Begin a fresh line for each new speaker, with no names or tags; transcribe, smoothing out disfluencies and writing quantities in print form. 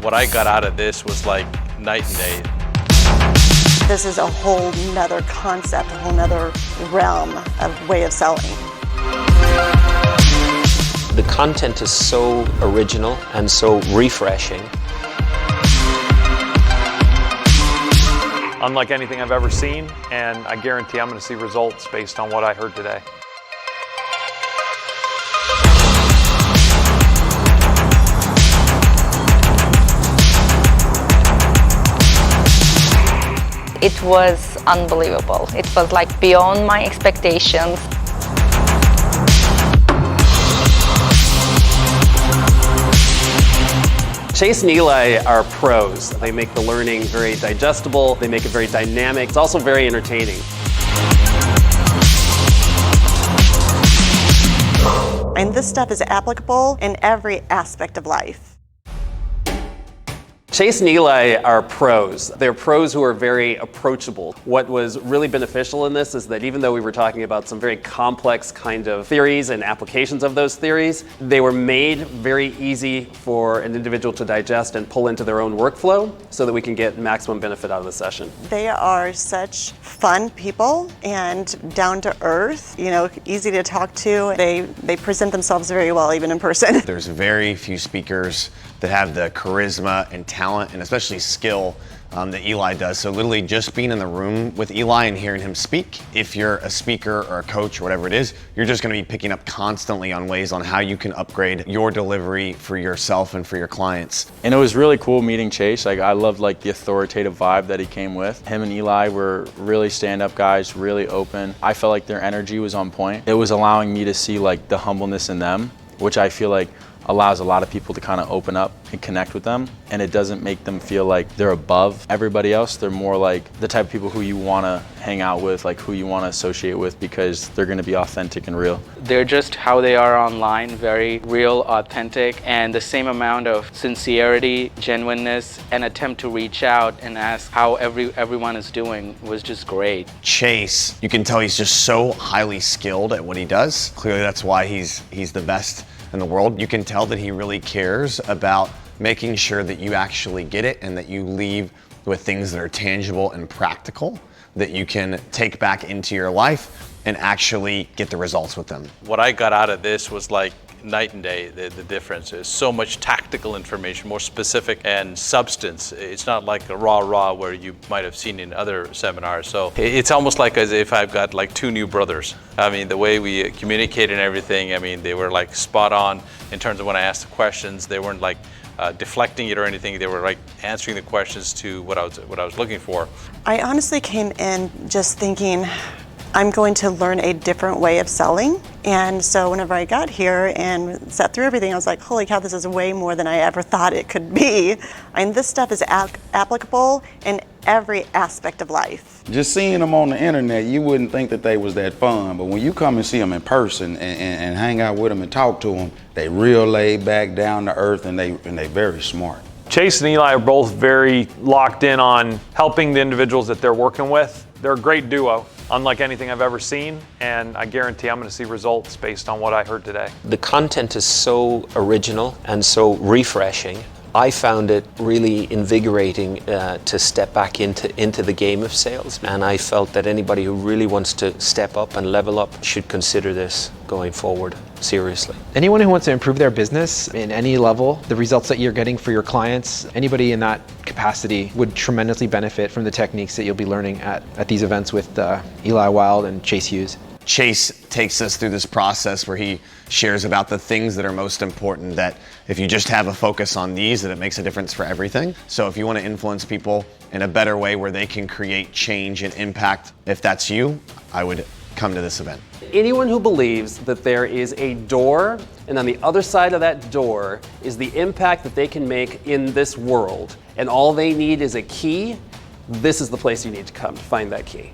What I got out of this was like night and day.
This is a whole nother concept, a whole nother realm of way of selling.
The content is so original and so refreshing.
Unlike anything I've ever seen, and I guarantee I'm going to see results based on what I heard today.
It was unbelievable. It was like beyond my expectations.
Chase and Eli are pros. They make the learning very digestible, they make it very dynamic. It's also very entertaining.
And this stuff is applicable in every aspect of life.
Chase and Eli are pros. They're pros who are very approachable. What was really beneficial in this is that even though we were talking about some very complex kind of theories and applications of those theories, they were made very easy for an individual to digest and pull into their own workflow so that we can get maximum benefit out of the session.
They are such fun people and down to earth, easy to talk to. They present themselves very well even in person.
There's very few speakers that have the charisma and talent and especially skill that Eli does. So literally just being in the room with Eli and hearing him speak, if you're a speaker or a coach or whatever it is, you're just gonna be picking up constantly on ways on how you can upgrade your delivery for yourself and for your clients.
And it was really cool meeting Chase. I loved the authoritative vibe that he came with. Him and Eli were really stand-up guys, really open. I felt like their energy was on point. It was allowing me to see the humbleness in them, which I feel like allows a lot of people to kind of open up and connect with them, and it doesn't make them feel like they're above everybody else. They're more like the type of people who you want to hang out with, who you want to associate with, because they're going to be authentic and real.
They're just how they are online, very real, authentic, and the same amount of sincerity, genuineness, and attempt to reach out and ask how everyone is doing was just great.
Chase, you can tell he's just so highly skilled at what he does. Clearly that's why he's the best in the world. You can tell that he really cares about making sure that you actually get it and that you leave with things that are tangible and practical that you can take back into your life and actually get the results with them.
What I got out of this was like night and day. The difference is so much tactical information, more specific and substance. It's not like a raw where you might have seen in other seminars. So it's almost like as if I've got two new brothers. I mean, the way we communicate and everything, I mean, they were spot on in terms of when I asked the questions. They weren't deflecting it or anything. They were answering the questions to what I was looking for. I
honestly came in just thinking, I'm going to learn a different way of selling. And so whenever I got here and sat through everything, I was like, holy cow, this is way more than I ever thought it could be. And this stuff is applicable in every aspect of life.
Just seeing them on the internet, you wouldn't think that they was that fun, but when you come and see them in person and hang out with them and talk to them, they real laid back, down to earth, and they very smart.
Chase and Eli are both very locked in on helping the individuals that they're working with. They're a great duo, unlike anything I've ever seen, and I guarantee I'm going to see results based on what I heard today.
The content is so original and so refreshing. I found it really invigorating to step back into the game of sales, and I felt that anybody who really wants to step up and level up should consider this going forward seriously.
Anyone who wants to improve their business in any level, the results that you're getting for your clients, anybody in that capacity would tremendously benefit from the techniques that you'll be learning at these events with Eli Wild and Chase Hughes.
Chase takes us through this process where he shares about the things that are most important, that if you just have a focus on these, that it makes a difference for everything. So if you want to influence people in a better way where they can create change and impact, if that's you, I would come to this event.
Anyone who believes that there is a door and on the other side of that door is the impact that they can make in this world and all they need is a key, this is the place you need to come to find that key.